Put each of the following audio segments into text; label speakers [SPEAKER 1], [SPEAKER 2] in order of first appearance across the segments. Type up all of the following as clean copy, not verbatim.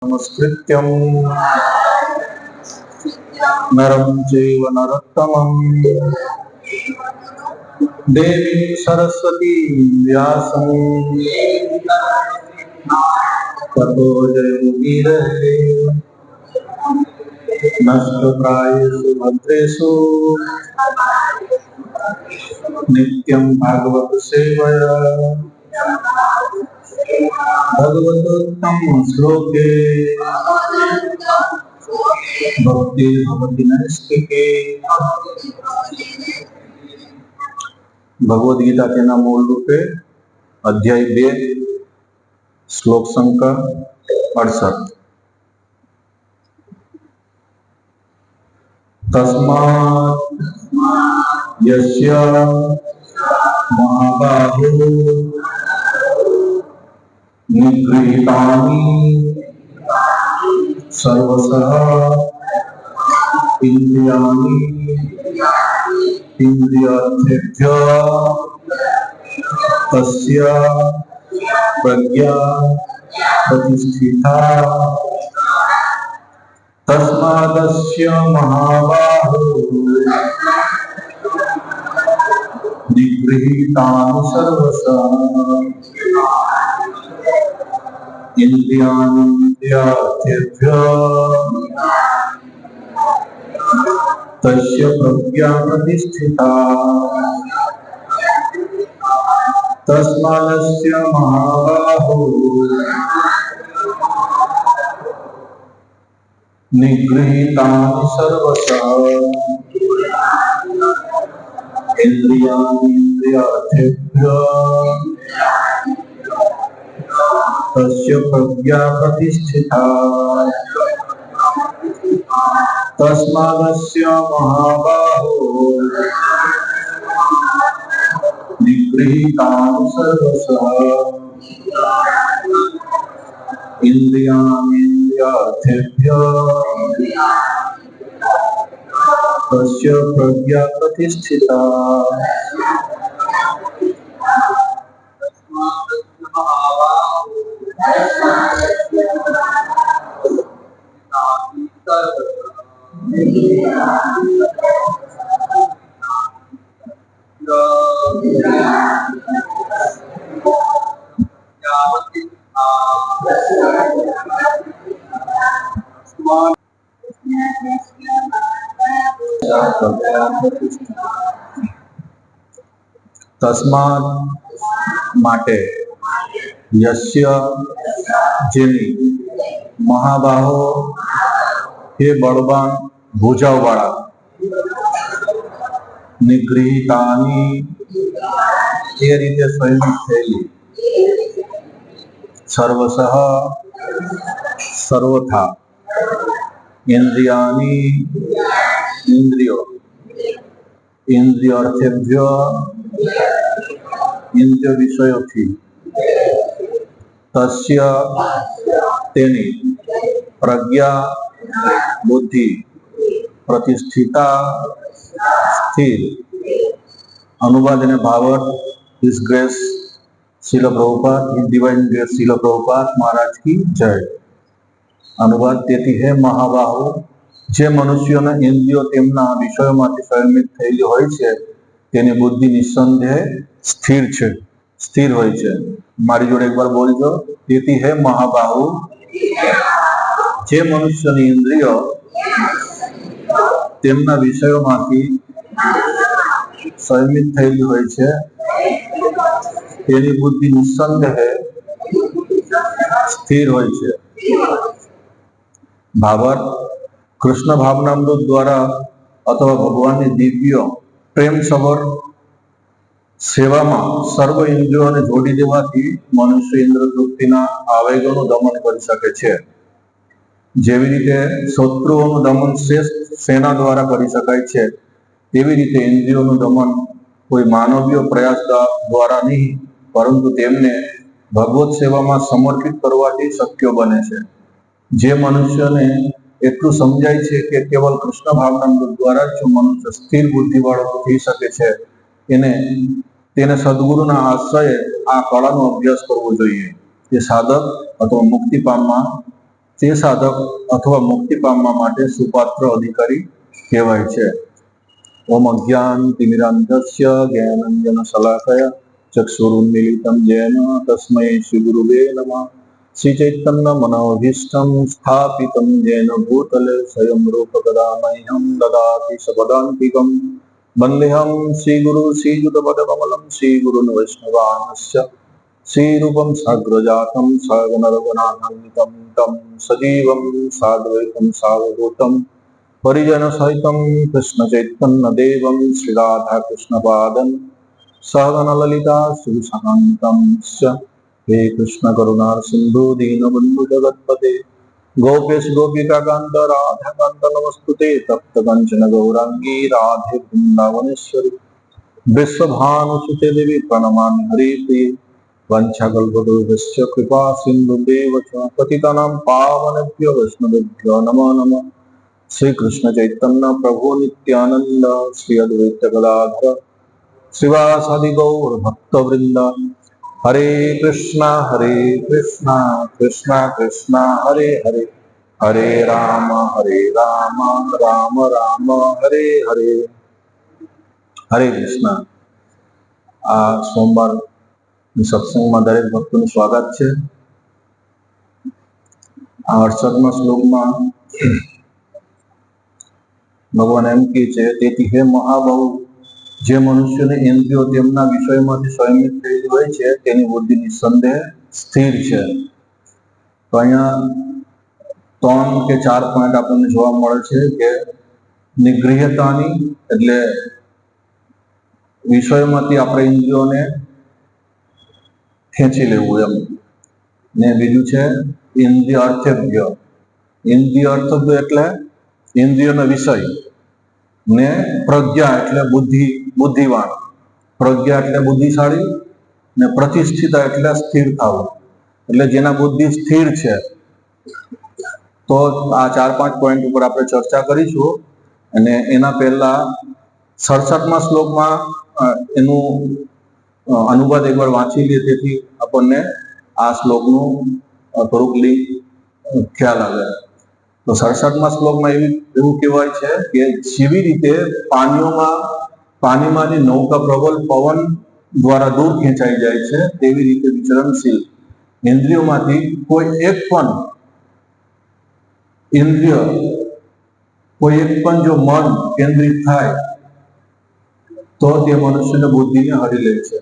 [SPEAKER 1] नमस्कृत्यं नरं चैव नरोत्तमं देवीं सरस्वतीं व्यासं ततो जयमुदीरये नष्टप्रायेषु भद्रेषु नित्यं भागवत सेवया भगवतोत्तम श्लोके भक्ति भवति नैष्ठिके। भगवद गीता तेना मूल रूपे अध्याय 2 श्लोक संख्या 68। तस्मात् यस्य महाबाहो निगृहीतानि सर्वशः इंद्रियाणि इंद्रियार्थेभ्यः तस्य प्रज्ञा प्रतिष्ठिता। तस्मादस्य महाबाहो निगृहीतानि सर्वशः इंद्रियाणि इंद्रियार्थेभ्यः तस्य प्रज्ञा प्रतिष्ठिता। तस्मादस्य महाबाहो निगृहीतानि सर्वशः इंद्रियाणि इंद्रियार्थेभ्यः तस्य प्रज्ञा प्रतिष्ठिता। तस्मादस्य महाबाहो निगृहीतानि सर्वशः इंद्रियाणि इंद्रियार्थेभ्यः तस्य प्रज्ञा प्रतिष्ठिता। तस्मात् माटे यस्य जेनी महाबाहो हे बलवान भुजावाळा निगृहीतानि એ રીતે સ્વયં થયેલી સર્વશઃ સર્વથા ઇન્દ્રિયાની ઇન્દ્રિયો ઇન્દ્રિયાર્થેભ્ય ઇન્દ્રિય વિષયોથી તસ્ય તેની પ્રજ્ઞા બુદ્ધિ પ્રતિષ્ઠિતા સ્થિર। अनुवाद અને ભાવાર્થ His Grace Srila Prabhupada, His Divine Grace Srila Prabhupada महाराज की जय। अनुवाद તેથી હે મહાબાહો જે મનુષ્યોના ઇન્દ્રિયો તેમના વિષયોમાંથી સંયમિત થયેલી હોય છે તેની બુદ્ધિ નિસંદેહ સ્થિર હોય છે। મારી જોડે એકવાર બોલજો, તેથી હે મહાબાહો જે મનુષ્યની ઇન્દ્રિયો તેમના વિષયોમાંથી સંયમિત થયેલી હોય છે તેની બુદ્ધિ નિસંદેહે સ્થિર હોય છે। ભાવાર્થ કૃષ્ણ ભાવનામૃત द्वारा अथवा ભગવાનની દિવ્ય પ્રેમ સભર સેવામાં સર્વ ઇન્દ્રિયોને જોડી દેવાથી મનુષ્ય ઇન્દ્ર તૃપ્તિના આવેગોનું દમન કરી શકે છે। જેવી રીતે શત્રુઓનું દમન શ્રેષ્ઠ સેના દ્વારા કરી શકાય છે તેવી રીતે ઇન્દ્રિયોનું દમન કોઈ માનવીય પ્રયાસ દ્વારા નહીં પરંતુ તેમને ભગવત સેવામાં સમર્પિત કરવાથી શક્ય બને છે। જે મનુષ્યને એટલું સમજાય છે કે કેવલ કૃષ્ણ ભાવનામૃત દ્વારા જ મનુષ્ય સ્થિર બુદ્ધિવાળો થઈ શકે છે તેને સદગુરુના આશ્રયે આ કળાનો અભ્યાસ કરવો જોઈએ। તે સાધક અથવા મુક્તિ પામવા તે સાધક અથવા મુક્તિ પામવા માટે સુપાત્ર અધિકારી કહેવાય છે. ઓમ અજ્ઞાનતિમિરાન્ધસ્ય જ્ઞાનાંજન શલાકયા ચક્ષુરુન્મીલિતં येन તસ્મૈ શ્રી ગુરુવે નમઃ. શ્રી ચૈતન્ય મનોભીષ્ટં સ્થાપિतं येन ભૂતલે સ્વયં રૂપ કદા મह्यं દદાતિ સપદાન્તિકં. વંદેહં શ્રી ગુરુ શ્રીયુતપદકમलं શ્રી ગુરુન વૈષ્ણવાંશ્ચ શ્રીરૂપં સાગ્રજાतं સગનરઘુનાથાન્વિतं तं સજીવં સાદ્વૈतं સાવધૂतं પરિજન સહિतं કૃષ્ણ ચૈતન્ય દેવં શ્રી રાધા કૃષ્ણ પાદં સહગન લલિતા શ્રી સકાન્तं હે કૃષ્ણ કરુણા સિંધુ દીનબંધુ જગતપતે ગોપેશ ગોપિકા કાંત રાધા કાંત નમસ્તુતે તપ્ત કંચન ગૌરાંગી રાધે વૃંદાવનેશ્વરી વિશ્વભાનુસુતે દેવી પ્रणमामि હરિપ્રિયે વંશાકલ્પતરુભ્યશ્ચ કૃપા સિંધુભ્યેવ ચ પતિતાનાં પાવનેભ્યો વૈષ્ણવેભ્યો નમો નમઃ. શ્રી કૃષ્ણ ચૈતન્ય પ્રભુ નિત્યાનંદ શ્રી અદ્વૈત ગદાધર શ્રીવાસાદિ ગૌર ભક્તવૃંદ હરે કૃષ્ણ કૃષ્ણ કૃષ્ણ હરે હરે હરે રામ રામ રામ હરે હરે. હરે કૃષ્ણ. આ સોમવાર સત્સંગમાં દરેક ભક્તોનું સ્વાગત છે. આ 68મા શ્લોકમાં ભગવાન એમ કહે છે, તેથી હે મહાબહુ, જે મનુષ્યની ઇન્દ્રિયો તેમના વિષયમાંથી સંયમિત થયેલી હોય છે તેની બુદ્ધિ નિસંદેહ સ્થિર છે. તો અહીંયા 3 કે 4 પોઈન્ટ આપણને જોવા મળે છે કે નિગૃહ્યતાની એટલે વિષયોમાંથી આપણે ઇન્દ્રિયોને ખેંચી લેવું એમ, ને બીજું છે ઇન્દ્રિય અર્થવ્ય. ઇન્દ્રિય અર્થવ્ય એટલે ઇન્દ્રિયોનો વિષય, ને પ્રજ્ઞા એટલે બુદ્ધિવાન. પ્રજ્ઞા એટલે બુદ્ધિશાળી, ને પ્રતિષ્ઠિતા એટલે સ્થિર થવું. એટલે જેના બુદ્ધિ સ્થિર છે. તો આ 4-5 પોઈન્ટ ઉપર આપણે ચર્ચા કરીશું. અને એના પહેલા 67મા શ્લોકમાં એનું અનુવાદ એકવાર વાંચી લે, તેથી આપણને આ શ્લોકનું થોડુંક ખ્યાલ આવે. તો 67મા શ્લોકમાં એવું કહેવાય છે કે જેવી રીતે પાણીમાંની નૌકા પ્રબળ પવન દ્વારા દૂર ખેંચાઈ જાય છે, તેવી રીતે વિચરણશીલ ઇન્દ્રિયોમાંથી કોઈ એક પણ જો મન કેન્દ્રિત થાય તો તે મનુષ્યની બુદ્ધિને હરી લે છે.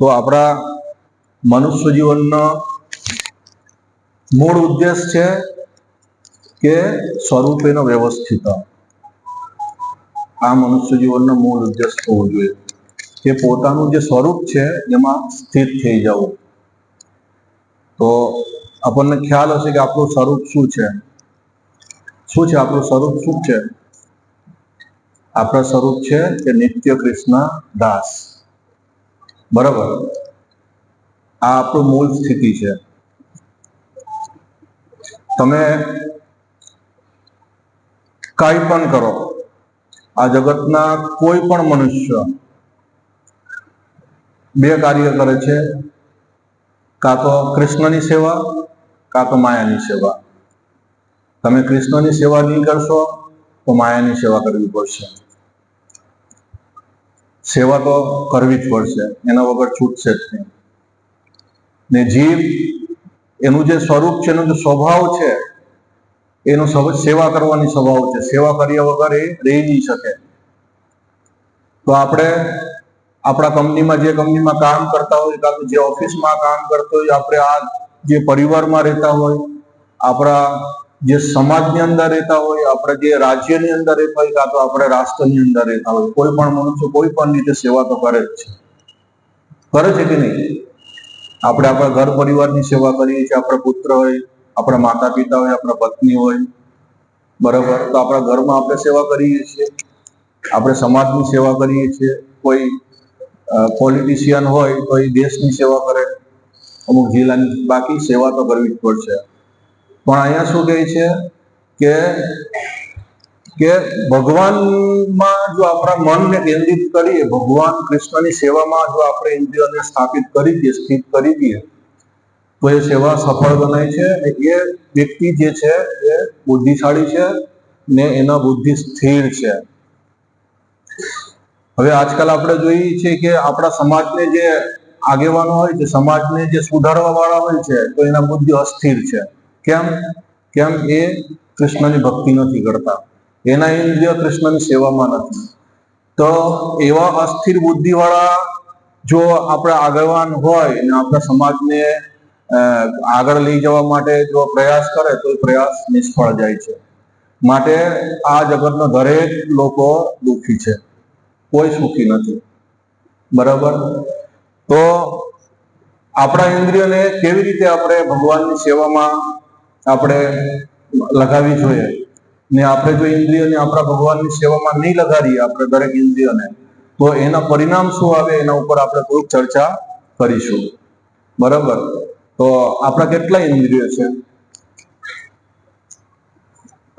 [SPEAKER 1] તો આપણા મનુષ્ય જીવનનો મૂળ ઉદ્દેશ છે કે સ્વરૂપેનો વ્યવસ્થિત. આ મનુષ્ય જીવનનો મૂળ ઉદ્દેશ હોવો જોઈએ કે પોતાનું જે સ્વરૂપ છે એમાં સ્થિત થઈ જવું. તો આપણને ખ્યાલ હશે કે આપણું સ્વરૂપ શું છે. આપણું સ્વરૂપ શું છે? આપણા સ્વરૂપ છે કે નિત્ય કૃષ્ણ દાસ. બરાબર, આ આપણું મૂળ સ્થિતિ છે. તમે કઈ પણ કરો, આ જગતના કોઈ પણ મનુષ્ય 2 કાર્ય કરે છે, કાં તો કૃષ્ણની સેવા, કાં તો માયાની સેવા. તમે કૃષ્ણની સેવા નહીં કરશો તો માયાની સેવા કરવી પડશે. સેવા તો કરવી જ પડશે, એના વગર છૂટશે જ નહીં. ને જીવ એનું જે સ્વરૂપ છે, એનો જે સ્વભાવ છે, એનો સેવા કરવાની સ્વભાવ છે. સેવા કર્યા વગર એ રહી નહીં શકે. તો આપણે આપણા કંપનીમાં, જે કંપનીમાં કામ કરતા હોય, કાં તો જે ઓફિસમાં કામ કરતો હોય, આપણે આ જે પરિવારમાં રહેતા હોય, આપણા જે સમાજની અંદર રહેતા હોય, આપણે જે રાજ્યની અંદર રહેતા હોય, કાં તો આપણે રાષ્ટ્રની અંદર રહેતા હોય, કોઈ પણ મનુષ્ય કોઈ પણ રીતે સેવા તો કરે જ છે. કરે છે કે નહીં? આપણે આપણા ઘર પરિવારની સેવા કરીએ છીએ. આપણા પુત્ર હોય, આપણા માતા પિતા હોય, આપણા પત્ની હોય, બરાબર. તો આપણા ઘરમાં આપણે સેવા કરીએ છીએ, આપણે સમાજની સેવા કરીએ છીએ. કોઈ પોલિટિશિયન હોય તો એ દેશની સેવા કરે, અમુક જિલ્લાની. બાકી સેવા તો કરવી જ પડશે. પણ અહીંયા શું કહે છે કે ભગવાનમાં જો આપણા મનને કેન્દ્રિત કરીએ, ભગવાન કૃષ્ણની સેવામાં જો આપણે ઇન્દ્રિયોને સ્થાપિત કરી દઈએ, સ્થિત કરી દઈએ, તો એ સેવા સફળ ગણાય છે. એ વ્યક્તિ જે છે એ બુદ્ધિશાળી છે ને એના બુદ્ધિ સ્થિર છે. હવે આજકાલ આપણે જોઈએ છીએ કે આપણા સમાજને જે આગેવાનો હોય છે, સમાજને જે સુધારવા વાળા હોય છે, તો એના બુદ્ધિ અસ્થિર છે. કેમ? એ કૃષ્ણની ભક્તિ નથી કરતા, એના ઇન્દ્રિય કૃષ્ણની સેવામાં નથી. તો એવા અસ્થિર બુદ્ધિ વાળા જો આપણા આગેવાન હોય ને આપણા સમાજને આગળ લઈ જવા માટે જો પ્રયાસ કરે તો એ પ્રયાસ નિષ્ફળ જાય છે. માટે આ જગતનો દરેક લોકો દુઃખી છે, કોઈ સુખી નથી. બરાબર? તો આપણા ઇન્દ્રિયોને કેવી રીતે આપણે ભગવાનની સેવામાં આપણે લગાવવી જોઈએ, ને આપણે જો ઇન્દ્રિયોને આપણા ભગવાનની સેવામાં નહીં લગાડીએ, આપણે દરેક ઇન્દ્રિયોને, તો એના પરિણામ શું આવે એના ઉપર આપણે થોડીક ચર્ચા કરીશું. બરાબર? તો આપણા કેટલા ઇન્દ્રિયો છે?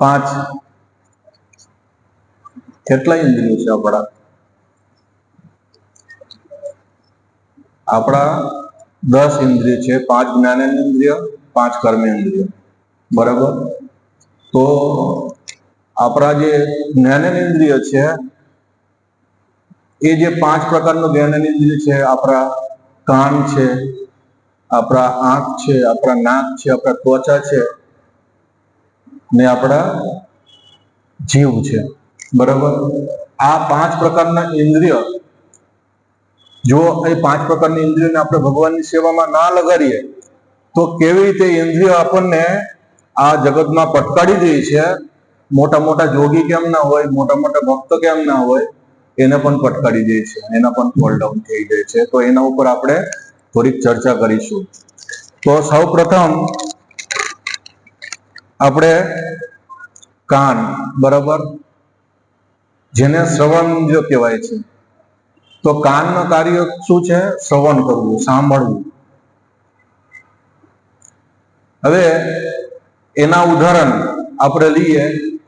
[SPEAKER 1] 5. કેટલા ઇન્દ્રિયો છે આપણા? 10 ઇન્દ્રિય છે. 5 જ્ઞાનેન્દ્રિય, 5 કર્મેન્દ્રિય. બરાબર? તો આપણા જે જ્ઞાનેન્દ્રિય છે એ જે 5 પ્રકારનો જ્ઞાનેન્દ્રિય છે, આપણા કાન છે, આપણા આંખ છે, આપણા નાક છે, આપણા ત્વચા છે ને આપણા જીવ છે. બરાબર? આ 5 પ્રકારના ઇન્દ્રિય, જો એ 5 પ્રકારની ઇન્દ્રિયોને આપણે ભગવાનની સેવામાં ના લગાડીએ તો કેવી રીતે ઇન્દ્રિયો આપણને આ જગતમાં પટકાડી દે છે. મોટા મોટા જોગી કેમ ના હોય, મોટા મોટા ભક્ત કેમ ના હોય, એને પણ પટકાડી દે છે, એના પણ ફોલ ડાઉન થઈ જાય છે. તો એના ઉપર આપણે થોડીક ચર્ચા કરીશું. તો સૌ પ્રથમ આપણે કાન, બરાબર, જેને શ્રવણ ઇન્દ્રિય કહેવાય છે. તો કાનનું કાર્ય શું છે? શ્રવણ કરવું, સાંભળવું. હવે એના ઉદાહરણ આપણે લઈએ,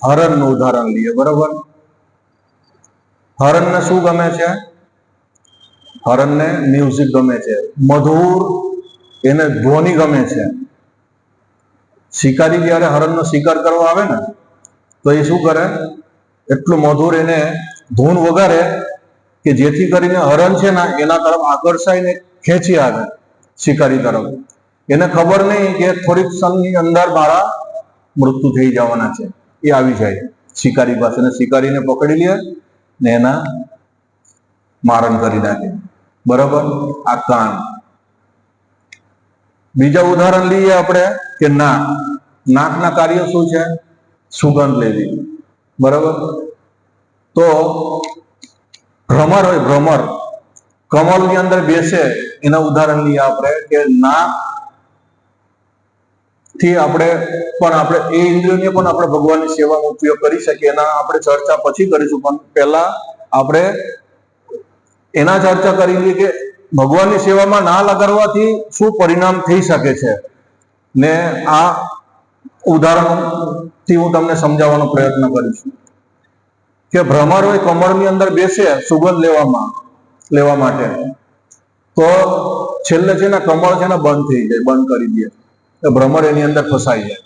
[SPEAKER 1] હરણનું ઉદાહરણ લઈએ. બરાબર? હરણને શું ગમે છે? હરણને મ્યુઝિક ગમે છે, મધુર, એને ધ્વનિ ગમે છે. શિકારી જ્યારે હરણનો શિકાર કરવા આવે ને તો એ શું કરે? એટલું મધુર એને ધૂન વગાડે કે જેથી કરીને હરણ છે ને એના તરફ આકર્ષાઈને ખેંચી આવે શિકારી તરફ. એને ખબર નહીં કે થોડીક ક્ષણની અંદર મારા મૃત્યુ થઈ જવાના છે. એ આવી જાય શિકારી પાસે ને શિકારીને પકડી લે ને એના મારણ કરી નાખે. બરાબર? આ કાન. બીજા ઉદાહરણ લઈએ આપણે કે નાક. નાકના કાર્ય શું છે? સુગંધ લેવી. બરાબર? તો ભ્રમર હોય, ભ્રમર કમળની અંદર બેસે, એના ઉદાહરણ લઈએ આપણે કે નાક થી આપણે એ ઇન્દ્રિયોને પણ આપણે ભગવાનની સેવામાં ઉપયોગ કરી શકીએ. એના આપણે ચર્ચા પછી કરીશું, પણ પહેલા આપણે એના ચર્ચા કરી લઈએ કે ભગવાનની સેવામાં ના લગાડવાથી શું પરિણામ થઈ શકે છે. ને આ ઉદાહરણથી હું તમને સમજાવવાનો પ્રયત્ન કરીશું કે ભ્રમર હોય, કમળની અંદર બેસે સુગંધ લેવા માટે, તો છેલ્લે છે ને કમળ છે ને બંધ થઈ જાય, બંધ કરી દે. ભ્રમર એની અંદર ફસાઈ જાય.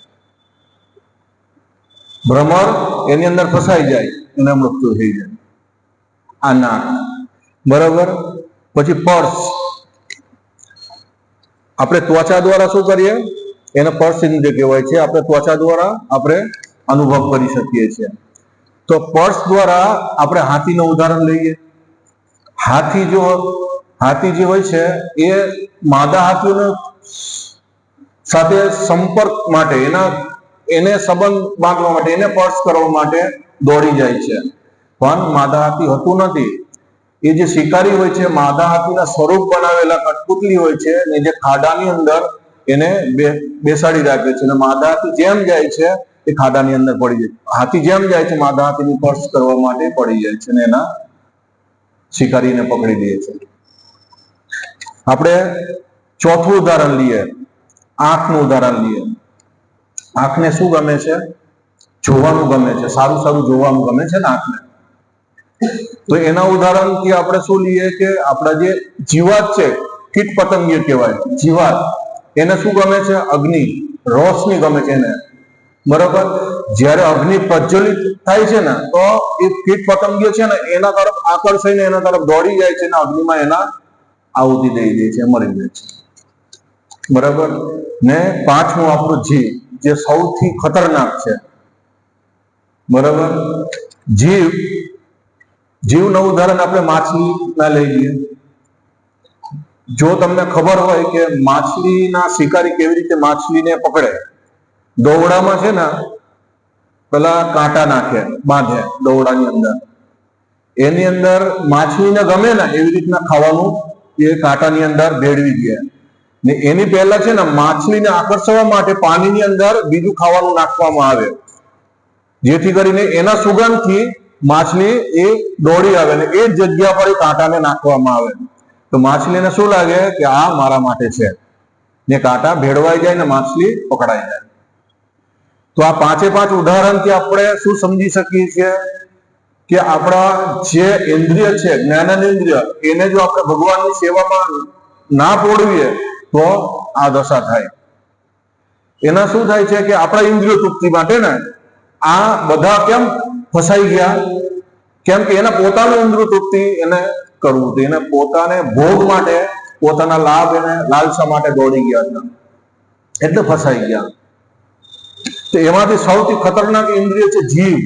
[SPEAKER 1] ભ્રમર એની અંદર ફસાઈ જાય, એને મૃત્યુ થઈ જાય. આ નાક. બરાબર? પછી પર્સ. આપણે ત્વચા દ્વારા શું કરીએ? એને પર્સ ઇન્દ્રિય કહેવાય છે. આપણે ત્વચા દ્વારા આપણે અનુભવ કરી શકીએ છીએ. તો પર્સ દ્વારા આપણે હાથીનું ઉદાહરણ લઈએ. હાથી જે હોય છે એ માદા હાથીઓને સાથે સંપર્ક માટે, એને સંબંધ બાંધવા માટે, એને પર્સ કરવા માટે દોડી જાય છે. પણ માદા હાથી હોતું નથી. એ જે શિકારી હોય છે, માદા હાથીના સ્વરૂપ બનાવેલા કઠપુતલી હોય છે, ને જે ખાડાની અંદર એને બેસાડી રાખે છે. અને માદા હાથી જેમ જાય છે એ ખાડાની અંદર પડી જાય. હાથી જેમ જાય છે માદા હાથીની પર્સ કરવા માટે પડી જાય છે અને એના શિકારીને પકડી લે છે. આપણે ચોથું ઉદાહરણ લઈએ, આંખનું ઉદાહરણ લઈએ. આંખને શું ગમે છે? જોવાનું ગમે છે, સારું સારું જોવાનું ગમે છે ને આંખને. તો એના ઉદાહરણથી આપણે શું લઈએ કે આપણા જે જીવાત છે, કીટ પતંગીય કહેવાય, જીવાત, એને શું ગમે છે? અગ્નિ, રોશની ગમે છે એને, બરોબર. જ્યારે અગ્નિ પ્રજ્વલિત થાય છે ને તો એ કીટ પતંગીઓ છે ને એના તરફ આકર્ષાઈને એના તરફ દોડી જાય છે ને અગ્નિમાં એના આહુતિ દઈ દે છે, મરી જાય છે, બરાબર. ને પાંચમું આપણું જીવ, જે સૌથી ખતરનાક છે, બરાબર. જીવનું ઉદાહરણ આપણે માછલી ના લઈ લઈએ. જો તમને ખબર હોય કે માછલીના શિકારી કેવી રીતે માછલીને પકડે, દોવડામાં છે ને પેલા કાંટા નાખે, બાંધે દોવડાની અંદર, એની અંદર માછલીને ગમે ને એવી રીતના ખાવાનું એ કાંટાની અંદર ભેળવી દે ને એની પહેલા છે ને માછલીને આકર્ષવા માટે પાણીની અંદર બીજું ખાવાનું નાખવામાં આવે, જેથી કરીને એના સુગંધથી માછલી એ દોડી આવે ને એ જ જગ્યા પર એ કાંટાને નાખવામાં આવે તો માછલીને શું લાગે કે આ મારા માટે છે, ને કાંટા ભેળવાઈ જાય ને માછલી પકડાઈ જાય. તો આ પાંચે પાંચ ઉદાહરણથી આપણે શું સમજી શકીએ છીએ કે આપણા જે ઇન્દ્રિય છે, જ્ઞાનેન્દ્રિય, એને જો આપણે ભગવાનની સેવામાં ના પોડવીએ તો આ દશા થાય. એના શું થાય છે કે આપણા ઇન્દ્રિય તૃપ્તિ માટે ને આ બધા કેમ ફસાઈ ગયા? કેમ કે એને પોતાનું ઇન્દ્રિય તૃપ્તિ એને કરવું હતું, એને પોતાને ભોગ માટે, પોતાના લાભ, એને લાલસા માટે દોડી ગયા હતા, એટલે ફસાઈ ગયા. તો એમાંથી સૌથી ખતરનાક ઇન્દ્રિય છે જીવ.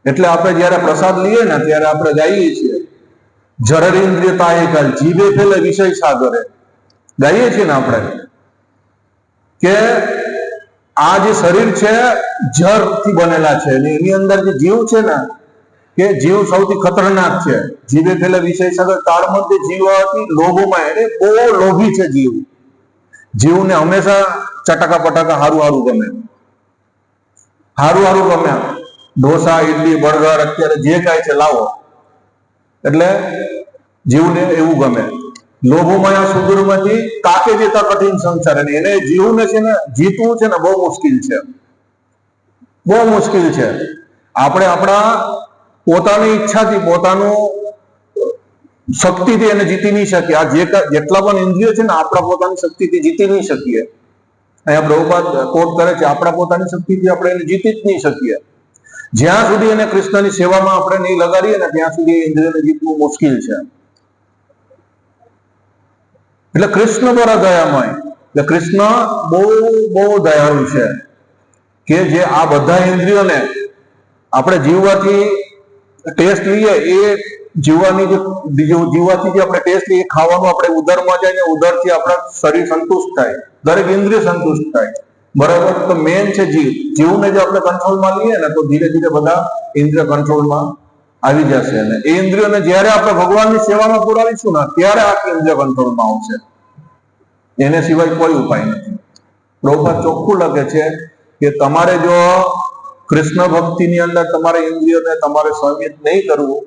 [SPEAKER 1] એટલે આપણે જયારે પ્રસાદ લઈએ ને ત્યારે આપણે ગાઈએ છીએ, જરર ઇન્દ્રિય તાહે કાલ, જીભે ફેલે વિષય સાગરે. ગાઈએ છીએ ને આપણે કે આ જે શરીર છે જર થી બનેલા છે, અને એની અંદર જે જીવ છે ને કે જીવ સૌથી ખતરનાક છે. જીવે ફેલે વિષય સાગર, તાળમધ્ય જીવવાથી લોભમાં, એને બહુ લોભી છે જીવ. જીવને હંમેશા ચટાકા પટાકા હારું હારું ગમે, હારું હારું ગમે. ઢોસા, ઇડલી, બર્ગર અત્યારે જે કાંઈ છે લાવો, એટલે જીવને એવું ગમે. લોભોમાં સુદૂરમાંથી કાકે જેતા કઠિન સંસાર, અને એને જીવને છે ને જીતવું છે ને બહુ મુશ્કેલ છે, બહુ મુશ્કેલ છે. આપણે આપણા પોતાની ઈચ્છાથી, પોતાનું શક્તિથી એને જીતી નહીં શકીએ. આ જેટલા પણ ઇન્દ્રિયો છે ને આપણા પોતાની શક્તિથી જીતી નહીં શકીએ. અહીંયા પ્રભુપાદ કોટ કરે છે, આપણા પોતાની શક્તિથી આપણે એને જીતી જ નહીં શકીએ. જ્યાં સુધી એને કૃષ્ણની સેવામાં આપણે નહીં લગાડીએ ને ત્યાં સુધી ઇન્દ્રિયોને જીતવું મુશ્કેલ છે. એટલે કૃષ્ણ દ્વારા દયામય, એટલે કૃષ્ણ બહુ બહુ દયાળુ છે કે જે આ બધા ઇન્દ્રિયોને આપણે જીવવાથી ટેસ્ટ લઈએ, એ જીવવાની જીવવાથી જે આપણે ટેસ્ટ લઈએ, ખાવાનું આપણે ઉદરમાં જાય ને ઉદરથી આપણા શરીર સંતુષ્ટ થાય, દરેક ઇન્દ્રિય સંતુષ્ટ થાય, બરાબર. તો મેન છે જીવ. જીવને જો આપણે કંટ્રોલમાં લઈએ ને તો ધીરે ધીરે બધા ઇન્દ્રિય કંટ્રોલમાં આવી જશે. અને એ ઇન્દ્રિયોને જ્યારે આપણે ભગવાનની સેવામાં પુરાવીશું ને ત્યારે આખી ઇન્દ્રિય કંટ્રોલમાં આવશે. એને સિવાય કોઈ ઉપાય નથી. પ્રભુપાદ ચોખ્ખું લખે છે કે તમારે જો કૃષ્ણ ભક્તિની અંદર તમારે ઇન્દ્રિયોને તમારે સંયમિત નહીં કરવું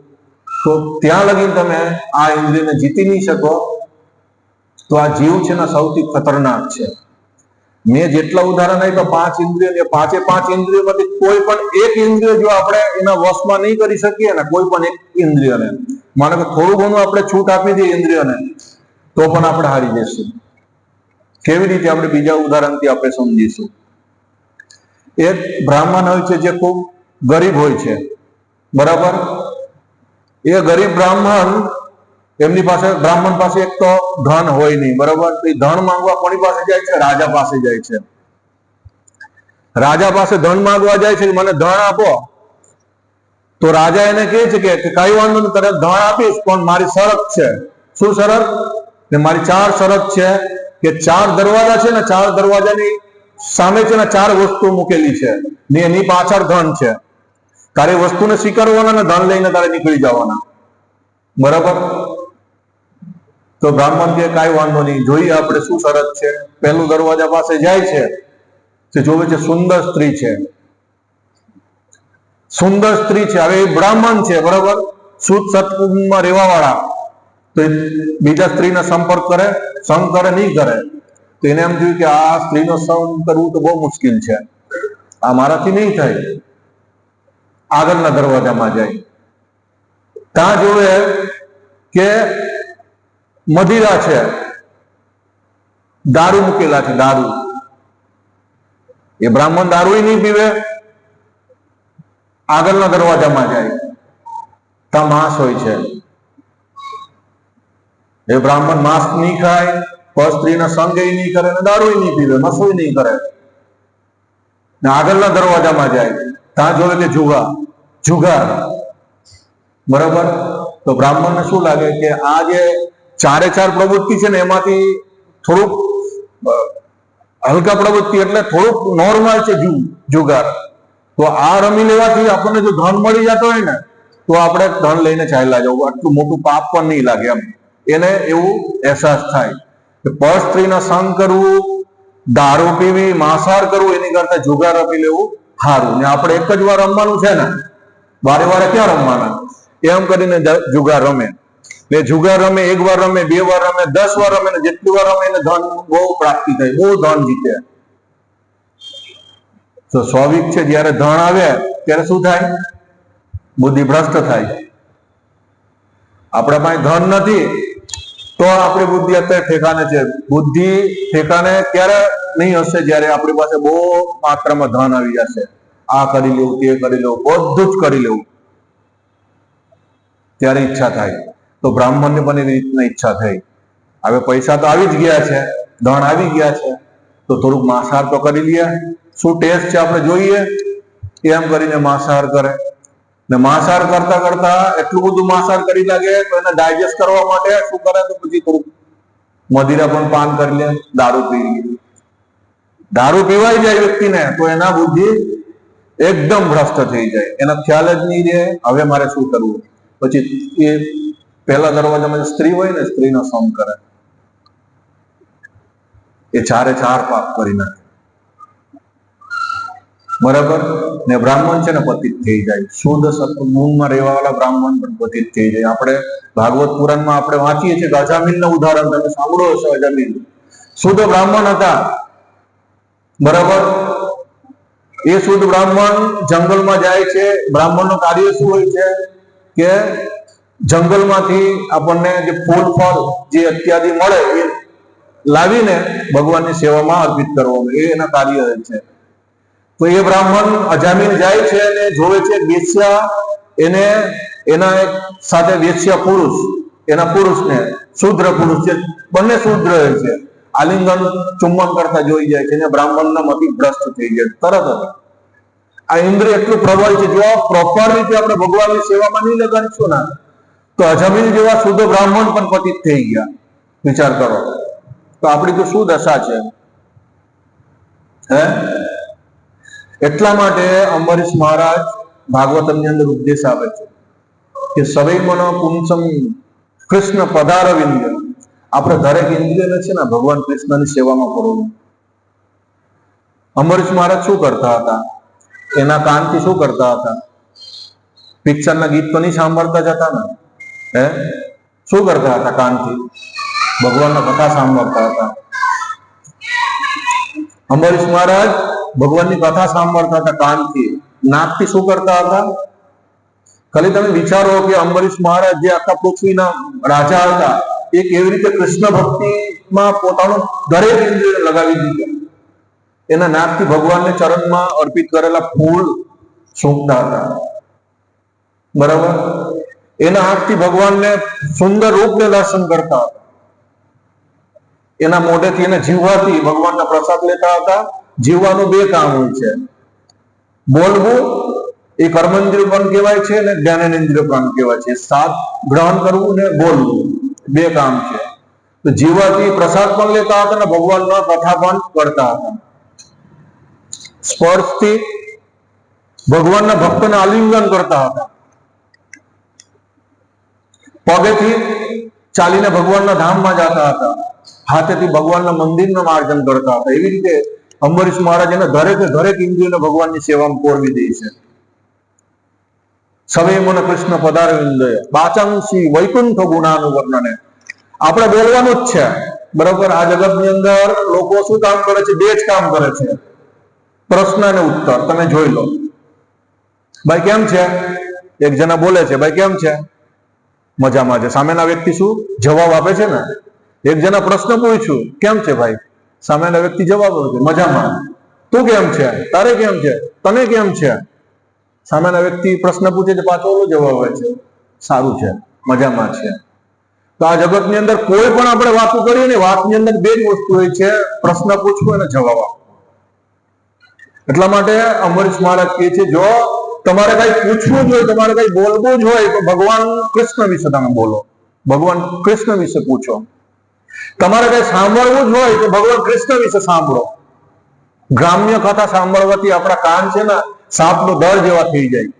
[SPEAKER 1] તો ત્યાં લગી તમે આ ઇન્દ્રિયને જીતી નહીં શકો. તો આ જીવ છે ને સૌથી ખતરનાક છે. મેં જેટલા ઉદાહરણ આપ્યા પાંચ ઇન્દ્રિયો, એ પાંચે પાંચ ઇન્દ્રિયોમાંથી કોઈ પણ એક ઇન્દ્રિય જો આપણે એના વશમાં નહીં કરી શકીએ ને, કોઈ પણ એક ઇન્દ્રિયને, માનો કે થોડું ઘણું આપણે છૂટ આપી દઈએ ઇન્દ્રિયોને, તો પણ આપણે હારી જઈશું. કેવી રીતે? આપણે બીજા ઉદાહરણથી આપણે સમજીશું. એક બ્રાહ્મણ હોય છે જે ખૂબ ગરીબ હોય છે, બરાબર. એ ગરીબ બ્રાહ્મણ, એમની પાસે, બ્રાહ્મણ પાસે એક તો ધન હોય નહીં, બરાબર. તો એ ધન માંગવા કોની પાસે જાય છે? રાજા પાસે જાય છે. રાજા પાસે ધન માંગવા જાય છે, મને ધન આપો. તો રાજા એને કહે છે કે કઈ વાંધો નહીં, તને ધન આપીશ, પણ મારી શરત છે. શું શરત? કે મારી 4 શરત છે કે 4 દરવાજા છે ને, 4 દરવાજાની સામે છે ને 4 વસ્તુ મૂકેલી છે ને એની પાછળ ધન છે. તારે વસ્તુને સ્વીકારવાના ને ધન લઈને તારે નીકળી જવાના, બરાબર. તો બ્રાહ્મણ કે કાંઈ વાંધો નહીં, જોઈએ આપણે શું શરત છે. પહેલું દરવાજા પાસે જાય છે તો જોવે છે સુંદર સ્ત્રી છે, સુંદર સ્ત્રી છે. હવે એ બ્રાહ્મણ છે, બરાબર, શુદ્ધ સત્કુંભમાં રહેવા વાળા. તો બીજા સ્ત્રીનો સંપર્ક કરે, સંગ કરે, નહીં કરે. તો એને એમ થયું કે આ સ્ત્રીનો સંગ કરવું તો બહુ મુશ્કેલ છે, આ મારાથી નહીં થાય. આગળના દરવાજામાં જાય, ત્યાં જોવે કે મદિરા છે, દારૂ મૂકેલા છે, દારૂ. એ બ્રાહ્મણ દારૂ નહીં પીવે, આગળના દરવાજામાં જાય, ત્યાં માંસ હોય છે. એ બ્રાહ્મણ માંસ નહીં ખાય, પર સ્ત્રીના સંગ નહીં કરે, દારૂ નહીં પીવે, નશો નહીં કરે, ને આગળના દરવાજામાં જાય, ત્યાં જોવે કે જુગાર. બરાબર? તો બ્રાહ્મણને શું લાગે કે આ જે ચારે ચાર પ્રવૃત્તિ છે ને એમાંથી થોડુંક હલકા પ્રવૃત્તિ એટલે થોડુંક નોર્મલ છે જુગાર. તો આ રમી લેવાથી આપણને જો ધન મળી જતો હોય ને તો આપણે ધન લઈને ચાલ્યા જવું, આટલું મોટું પાપ પણ નહીં લાગે એમ. એને એવું અહેસાસ થાય કે પર સ્ત્રીના સંગ કરવું, દારૂ પીવી, માંસાહાર કરવું એની કરતા જુગાર રમી લેવું સારું. ને આપણે એક જ વાર રમવાનું છે ને, વારે વારે ક્યાં રમવાના, એમ કરીને જુગાર રમે. એટલે જુગાર રમે, એક વાર રમે, 2 વાર રમે, 10 વાર રમે, જેટલી વાર રમે એને ધન બહુ પ્રાપ્તિ થાય, બહુ ધન જીતે. તો સ્વાભાવિક છે જયારે ધન આવે ત્યારે શું થાય? બુદ્ધિ ભ્રષ્ટ થાય. આપણા પાસે ધન નથી તો આપણી બુદ્ધિ અત્યારે ઠેકાને છે. બુદ્ધિ ઠેકાને ક્યારે નહીં હશે? જયારે આપણી પાસે બહુ માત્રામાં ધન આવી જશે. આ કરી લેવું, તે કરી લેવું, બધું જ કરી લેવું, ત્યારે ઈચ્છા થાય. તો બ્રાહ્મણને પણ એવી રીતના ઈચ્છા થઈ. હવે પૈસા તો આવી જ ગયા છે, ધન આવી ગયા છે, તો થોડુંક માંસાહાર તો કરી લઈએ, શું ટેસ્ટ છે આપણે જોઈએ, એમ કરીને માંસાહાર કરે. ને માંસાહાર કરતા કરતા એટલું બધું માંસાહાર કરી લાગે તો એને ડાયજેસ્ટ કરવા માટે શું કરે? તો પછી થોડુંક મદિરા પણ પાન કરી લે, દારૂ પી લે. દારૂ પીવાઈ જાય વ્યક્તિને તો એના બુદ્ધિ એકદમ ભ્રષ્ટ થઈ જાય, એના ખ્યાલ જ નહીં રહે હવે મારે શું કરવું. પછી એ પહેલા દરવાજામાં સ્ત્રી હોય ને, સ્ત્રીનો સંગ કરે, એ ચારે ચાર પાપ કરી નાખે. બરાબર? ને બ્રાહ્મણ છે ને પતિત થઈ જાય. શુદ્ધ સત્વગુણમાં રહેવા વાળા બ્રાહ્મણ પણ પતિત થઈ જાય. આપણે ભાગવત પુરાણમાં આપણે વાંચીએ છીએ કે અજામિલનું ઉદાહરણ તમે સાંભળો હશો. અજામિલ શુદ્ધ બ્રાહ્મણ હતા. બરાબર? એ શુદ્ધ બ્રાહ્મણ જંગલમાં જાય છે. બ્રાહ્મણનું કાર્ય શું હોય છે કે જંગલમાંથી આપણને જે ફૂલ ફળ જે અત્યાદી મળે એ લાવીને ભગવાનની સેવામાં અર્પિત કરવાનું, એ એના કાર્ય છે. તો એ બ્રાહ્મણ અજામિલ જાય છે અને જોવે છે વેશ્યા, એને એના એક સાથે વેશ્યા પુરુષ, એના પુરુષને શુદ્ર પુરુષ છે, બંને શુદ્ર છે, આલિંગન ચુંબન કરતા જોઈ જાય છે. બ્રાહ્મણના મતિ ભ્રષ્ટ થઈ જાય તરત જ. આ ઇન્દ્રિય એટલું પ્રબળ છે, જો પ્રોપર રીતે આપણે ભગવાનની સેવામાં નહીં લગાડીશું ને તો અજામિલ જેવા શુદ્ધ બ્રાહ્મણ પણ પતિત થઈ ગયા. વિચાર કરો તો આપણી તો શું દશા છે. હે એટલા માટે અંબરીશ મહારાજ ભાગવતમની અંદર ઉપદેશ આપે છે કે સવૈ મનો પુંસમ કૃષ્ણ પદારવિંદ. આપણે દરેક ઇન્દ્રિયને છે ને ભગવાન કૃષ્ણની સેવામાં કરવું. અંબરીશ મહારાજ શું કરતા હતા? એના કાનથી શું કરતા હતા? પિક્ચરના ગીત તો નહીં સાંભળતા જતા ને. શું કરતા હતા? કાનથી ભગવાનના કથા સાંભળતા હતા. અંબરીશ મહારાજ ભગવાનની કથા સાંભળતા હતા કાનથી. નાકથી શું કરતા હતા? ખાલી તમે વિચારો કે અંબરીશ મહારાજ જે આખા પૃથ્વીના રાજા હતા, એ કેવી રીતે કૃષ્ણ ભક્તિમાં પોતાનું દરેક ઇન્દ્રિય લગાવી દીધું. એના નાકથી ભગવાનને ચરણમાં અર્પિત કરેલા ફૂલ સૂંઘતા હતા. બરાબર? એના હાથથી ભગવાનને સુંદર રૂપને દર્શન કરતા હતા. એના મોઢેથી, એના જીવવાથી ભગવાનના પ્રસાદ લેતા હતા. જીવવાનું 2 કામ હોય છે. બોલવું એ કર્મેન્દ્રિય પણ કહેવાય છે અને જ્ઞાનેન્દ્રિય પણ કહેવાય છે. સાત ગ્રહણ કરવું ને બોલવું 2 કામ છે. તો જીવવાથી પ્રસાદ પણ લેતા હતા અને ભગવાનના કથા પણ કરતા હતા. સ્પર્શથી ભગવાનના ભક્તોને આલિંગન કરતા હતા. પગેથી ચાલીને ભગવાનના ધામમાં જતા હતા. હાથેથી ભગવાનના મંદિરના માર્જન કરતા હતા. એવી રીતે અંબરીશ મહારાજ એને દરેક ઇન્દ્રિયોને ભગવાનની સેવામાં પોરવી દે છે. સવૈ મન કૃષ્ણ પદારવિંદય બાચાંસી વૈકુંઠ ગુણાનુવર્ણને. આપણે બોલવાનું જ છે. બરોબર? આ જગતની અંદર લોકો શું કામ કરે છે? 2 જ કામ કરે છે, પ્રશ્ન અને ઉત્તર. તમે જોઈ લો, ભાઈ કેમ છે? એક જણા બોલે છે, ભાઈ કેમ છે? મજામાં છે. સામેના વ્યક્તિ શું જવાબ આપે છે ને? એક જણા પ્રશ્ન પૂછ્યું, કેમ છે ભાઈ? સામેના વ્યક્તિ જવાબ આપે મજામાં, તું કેમ છે, તારે કેમ છે, તને કેમ છે. સામેના વ્યક્તિ પ્રશ્ન પૂછે છે, પાછો ઓલો જવાબ આપે છે, સારું છે, મજામાં છે. તો આ જગતની અંદર કોઈ પણ આપણે વાતો કરીએ ને, વાતની અંદર બે જ વસ્તુ હોય છે, પ્રશ્ન પૂછવો અને જવાબ આપવો. એટલા માટે અંબરીશ મહારાજ કહે છે, જો તમારે કઈ પૂછવું જ હોય, તમારે કઈ બોલવું જ હોય, તો ભગવાન કૃષ્ણ વિશે તમે બોલો, ભગવાન કૃષ્ણ વિશે પૂછો. તમારે કઈ સાંભળવું જ હોય તો ભગવાન કૃષ્ણ વિશે સાંભળો. ગ્રામ્ય કથા સાંભળવાથી આપણા કાન છે ને સાપનો દર જેવા થઈ જાય.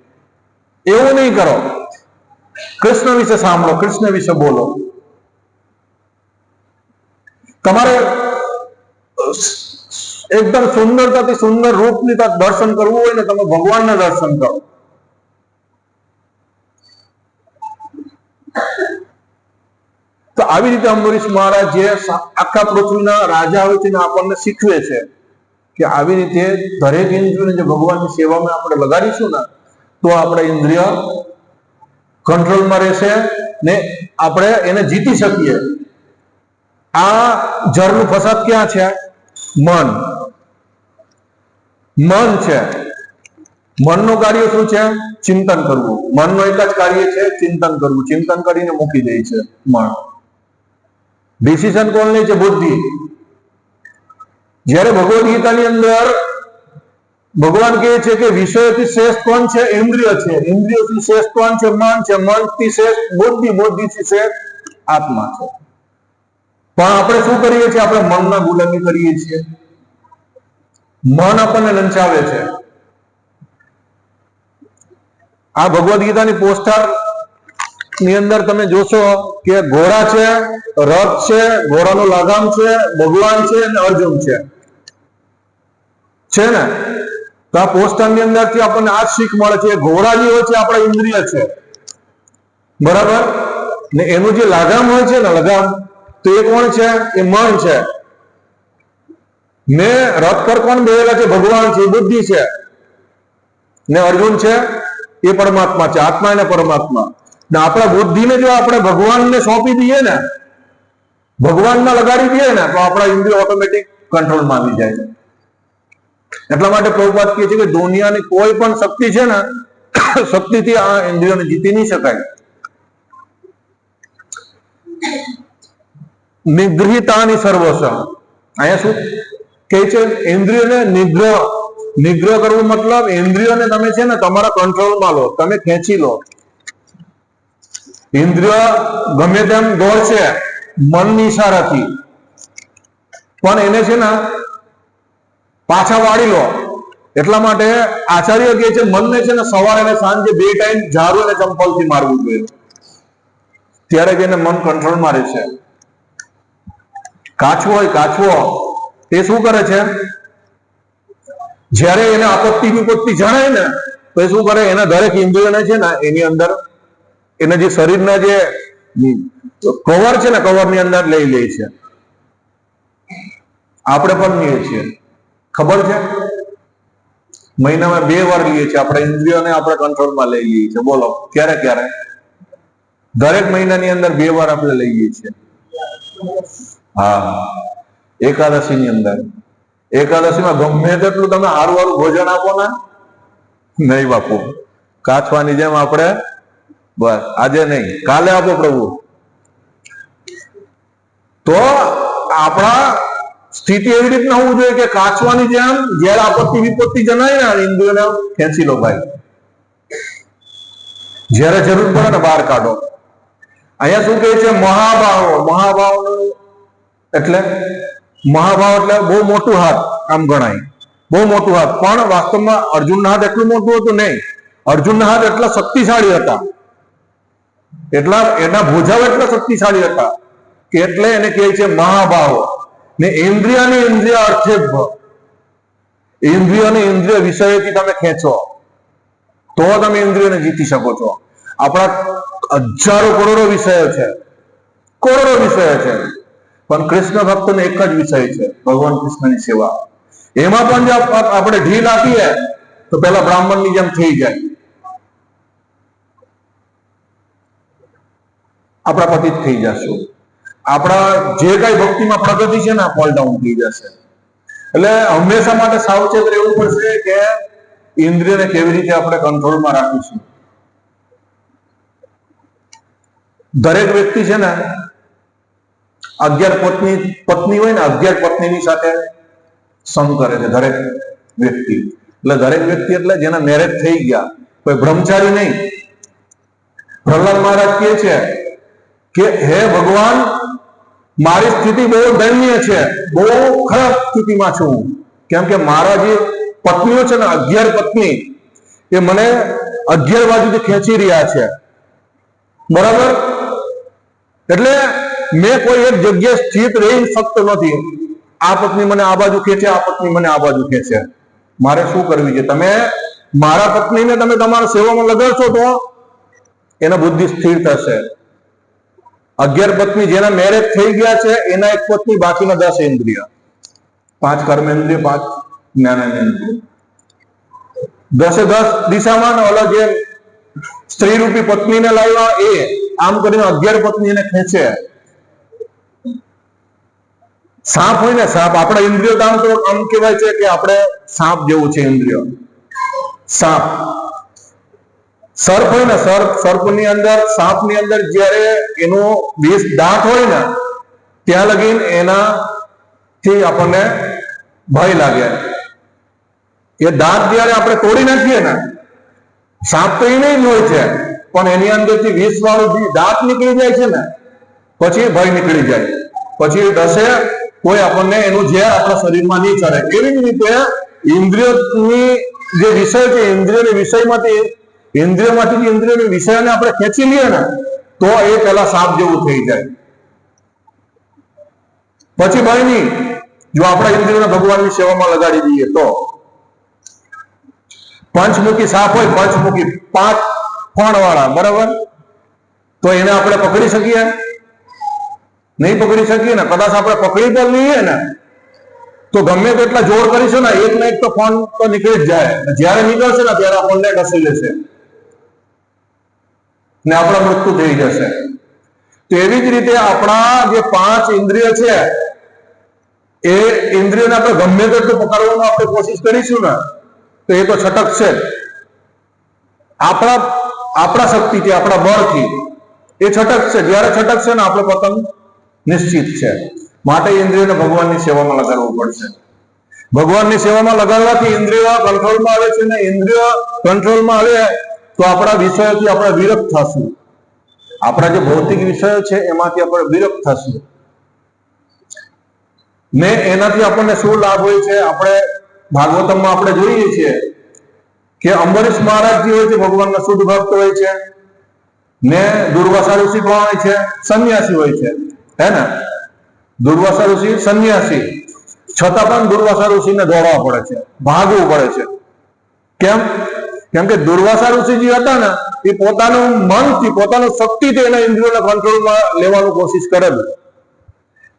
[SPEAKER 1] એવું નહીં કરો, કૃષ્ણ વિશે સાંભળો, કૃષ્ણ વિશે બોલો. તમારે એકદમ સુંદરતાથી સુંદર રૂપની દર્શન કરવું હોય ને, તમે ભગવાનના દર્શન કરો. તો આવી રીતે અંબરીશ મહારાજ જે આખા પૃથ્વીના રાજા હોય છે ને આપણને શીખવે છે કે આવી રીતે દરેક ઇન્દ્રિયોને જે ભગવાનની સેવામાં આપણે લગાડીશું ને, તો આપણે ઇન્દ્રિય કંટ્રોલમાં રહેશે ને આપણે એને જીતી શકીએ. આ જળનું ફસાદ ક્યાં છે? મન. મન છે. મનનું કાર્ય શું છે? ચિંતન કરવું. મનનું એક જ કાર્ય છે, ચિંતન કરવું. ચિંતન કરીને મૂકી દે છે મન. ડિસિઝન કોણ લે છે? બુદ્ધિ. જ્યારે ભગવદ ગીતાની અંદર ભગવાન કહે છે કે વિષયથી શ્રેષ્ઠ કોણ છે? ઇન્દ્રિય છે. ઇન્દ્રિયોથી શ્રેષ્ઠ કોણ છે? મન છે. મનથી શ્રેષ્ઠ બુદ્ધિ. બુદ્ધિથી શ્રેષ્ઠ આત્મા છે. પણ આપણે શું કરીએ છીએ? આપણે મનના ગુલામી કરીએ છીએ. મન આપણને લંચાવે છે. આ ભગવદ ગીતાની પોસ્ટર ની અંદર તમે જોશો કે ઘોડા છે, રથ છે, ઘોડાનો લગામ છે, ભગવાન છે અને અર્જુન છે ને. તો આ પોસ્ટર ની અંદર થી આપણને આ શીખ મળે છે. ઘોડા જે હોય છે આપણા ઇન્દ્રિય છે, બરાબર ને. એનું જે લગામ હોય છે ને, લગામ, તો એ કોણ છે? એ મન છે. ને રથ પર કોણ બેઠેલા છે? ભગવાન છે, બુદ્ધિ છે. ને અર્જુન છે એ પરમાત્મા છે, આત્મા અને પરમાત્મા. ને આપણા બુદ્ધિને જો આપણે ભગવાનને સોંપી દઈએ ને, ભગવાનમાં લગાડી દઈએ ને, તો આપણા ઇન્દ્રિયો ઓટોમેટિક કંટ્રોલમાં આવી જાય. એટલા માટે પ્રભુપાદ કહે છે કે દુનિયાની કોઈ પણ શક્તિ છે ને, શક્તિથી આ ઇન્દ્રિયોને જીતી નહીં શકાય. નિગૃહિતાની સર્વસ્વ. અહીંયા શું કહે છે? ઇન્દ્રિયોને નિગ્રહ કરવું, મતલબ ઇન્દ્રિયોને તમે છે ને તમારા કંટ્રોલમાં લો, તમે ખેંચી લો. ઇન્દ્રિય ગમે તેમ દોડશે મનની ઈશારાથી, પણ એને છે ને પાછા વાળી લો. એટલા માટે આચાર્ય કહે છે મનને છે ને સવારે અને સાંજે 2 ટાઈમ ઝાડુ અને ચંપલથી મારવું જોઈએ, ત્યારે જઈને મન કંટ્રોલમાં રહેશે. કાચવો હોય, કાચવો તે શું કરે છે? જ્યારે એને આપત્તિ વિપત્તિ જણાય ને, તો એ શું કરે? એના દરેક ઇન્દ્રિયોને છે ને એની અંદર એના જે શરીરના જે કવર છે ને, કવરની અંદર લઈ લે છે. આપણે પણ લઈએ છીએ, ખબર છે? મહિનામાં 2 વાર લઈએ છીએ આપણે ઇન્દ્રિયોને, આપણે કંટ્રોલમાં લઈ લઈએ છીએ. બોલો ક્યારે ક્યારે? દરેક મહિનાની અંદર 2 વાર આપણે લઈએ છીએ. હા, એકાદશીની અંદર. એકાદશીમાં ગમે તેટલું તમે સારું સારું ભોજન આપો ને, નહીં બાપુ. કાચવાની જેમ આપણે બસ આજે નહીં, કાલે આપો પ્રભુ. તો આપણા સ્થિતિ એવી રીતના હોવું જોઈએ કે કાચવાની જેમ જયારે આપત્તિ વિપત્તિ જણાય ને, ઇન્દ્રિયોને ખેંચી લો ભાઈ. જયારે જરૂર પડે ને બહાર કાઢો. અહીંયા શું કહે છે? મહાભાવો. મહાભાવનું એટલે મહાભાવ એટલે બહુ મોટું હાથ આમ ગણાય, બહુ મોટું હાથ. પણ વાસ્તવમાં અર્જુનના હાથ એટલું મોટું હતું નહીં. અર્જુનના હાથ એટલા શક્તિશાળી હતા, એના ભુજાઓ એટલા શક્તિશાળી હતા કે એટલે એને કહે છે મહાભાવ. ને ઇન્દ્રિયની ઇન્દ્રિય અર્થે ઇન્દ્રિયોને ઇન્દ્રિય વિષયથી તમે ખેંચો તો તમે ઇન્દ્રિયોને જીતી શકો છો. આપણા હજારો કરોડો વિષયો છે, કરોડો વિષયો છે, પણ કૃષ્ણ ભક્તનો એક જ વિષય છે, ભગવાન કૃષ્ણની સેવા. એમાં પણ જો આપણે ઢીલ આપીએ તો પેલા બ્રાહ્મણની જેમ થઈ જાય, આપણા પતિત થઈ જશું. આપણા જે કઈ ભક્તિમાં પ્રગતિ છે ને ફોલ ડાઉન થઈ જશે. એટલે હંમેશા માટે સાવચેત રહેવું પડશે કે ઇન્દ્રિયને કેવી રીતે આપણે કંટ્રોલમાં રાખીશું. દરેક વ્યક્તિ છે ને 11 પત્ની હોય ને 11 પત્નીની સાથે સંગ કરે છે દરેક વ્યક્તિ. એટલે દરેક વ્યક્તિ એટલે જેના મેરેજ થઈ ગયા, કોઈ બ્રહ્મચારી નહીં. પ્રહલાદ મહારાજ કહે છે કે હે ભગવાન, મારી સ્થિતિ બહુ દયનીય છે, બહુ ખરાબ સ્થિતિમાં છું. કેમ કે મારા જે પત્નીઓ છે ને 11 પત્ની એ મને 11 બાજુથી ખેંચી રહ્યા છે. બરાબર? એટલે મેં કોઈ એક જગ્યાએ સ્થિત રહી શકતો નથી. આ પત્ની મને આ બાજુ ખેંચે, આ પત્ની મને આ બાજુ ખેંચે. મારે શું કરવી છે? તમે મારા પત્નીને તમે તમારા સેવામાં લગાડશો તો એના બુદ્ધિ સ્થિર થશે. 11 પત્ની જેના મેરેજ થઈ ગયા છે એના એક પત્ની, બાકીના 10 ઇન્દ્રિય, 5 કર્મેન્દ્રિય, 5 જ્ઞાનેન્દ્રિય, 10 દિશામાં ઓલા જે સ્ત્રી રૂપી પત્નીને લાવ્યા એ આમ કરીને 11 પત્નીને ખેંચે. સાપ હોય ને, સાપ, આપણા ઇન્દ્રિયો કામ તો આમ કહેવાય છે કે આપણે સાપ જેવું છે ઇન્દ્રિયો. સાપ, સર્પ હોય ને, સર્પની અંદર, સાપની અંદર જ્યારે એનો વિષ દાંત હોય ને ત્યાં લગીને એનાથી આપણને ભય લાગે. એ દાંત જ્યારે આપણે તોડી નાખીએ ને, સાપ તો એ નહીં હોય છે પણ એની અંદરથી વિષ વાળું દાંત નીકળી જાય છે ને પછી ભય નીકળી જાય. પછી દસે કોઈ આપણને એનું ઝેર આપણા શરીરમાં નહીં ચડે. એવી જ રીતે ઇન્દ્રિયોની જે વિષય છે, ઇન્દ્રિયોની વિષયમાંથી ઇન્દ્રિયોની વિષયને આપણે ખેંચી લઈએ ને તો એ પેલા સાપ જેવું થઈ જાય. પછી ભય નહીં. જો આપણા ઇન્દ્રિયોને ભગવાનની સેવામાં લગાડી દઈએ તો પંચમુખી સાપ હોય, પંચમુખી 5 ફણ વાળા, બરાબર, તો એને આપણે પકડી શકીએ? નહીં પકડી શકીએ ને. કદાચ આપણે પકડી પણ લઈએ ને તો ગમે તેટલા જોર કરીશું ને એક ને એક તો ફોન તો નીકળી જ જાય. જ્યારે નીકળશે ને ત્યારે આપણને ડસી લેશે ને આપણા મૃત્યુ થઈ જશે. તો એવી જ રીતે આપણા જે 5 ઇન્દ્રિય છે એ ઇન્દ્રિયોને આપણે ગમે તેટલું પકડવાનું આપણે કોશિશ કરીશું ને તો એ તો છટકશે જ. આપણા શક્તિથી, આપણા બળથી એ છટકશે. જ્યારે છટકશે ને આપણે પતન નિશ્ચિત છે. માટે ઇન્દ્રિયોને ભગવાનની સેવામાં લગાડવું પડશે. ભગવાનની સેવામાં લગાડવાથી ઇન્દ્રિયો કંટ્રોલમાં આવે છે ને ઇન્દ્રિયો કંટ્રોલમાં આવે તો આપણા વિષયોથી આપણે વિરક્ત થશું. આપણા જે ભૌતિક વિષયો છે એમાંથી આપણે વિરક્ત થશું ને એનાથી આપણને શું લાભ હોય છે? આપણે ભાગવતમમાં આપણે જોઈએ છીએ કે અંબરીશ મહારાજ જે હોય છે ભગવાનના શુદ્ધ ભક્ત હોય છે ને દુર્વાસા ઋષિ કોણ હોય છે? સંન્યાસી હોય છે, હે ને? દુર્વાસા ઋષિ સંન્યાસી, છતાં પણ દુર્વાસા ઋષિને દોડવા પડે છે, ભાગવું પડે છે. કેમ? કેમ કે દુર્વાસા ઋષિ જે હતા ને એ પોતાનું મનથી, પોતાનું શક્તિથી એના ઇન્દ્રિયોને કંટ્રોલમાં લેવાનું કોશિશ કરેલું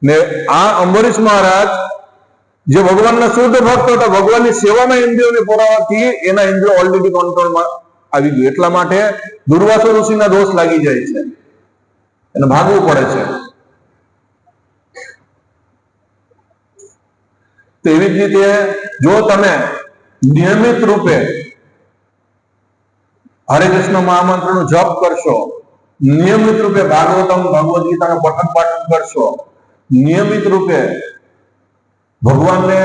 [SPEAKER 1] ને આ અંબરીશ મહારાજ જે ભગવાનના શુદ્ધ ભક્ત હતા, ભગવાનની સેવામાં ઇન્દ્રિયોને પુરાવાથી એના ઇન્દ્રિયો ઓલરેડી કંટ્રોલમાં આવી ગયું. એટલા માટે દુર્વાસા ઋષિના દોષ લાગી જાય છે, એને ભાગવું પડે છે. તો એવી જ રીતે જો તમે નિયમિત રૂપે હરે કૃષ્ણ મહામંત્રનો જપ કરશો, નિયમિત રૂપે ભાગવતમ, ભગવદ ગીતાનું પઠન પાઠન કરશો, નિયમિત રૂપે ભગવાનને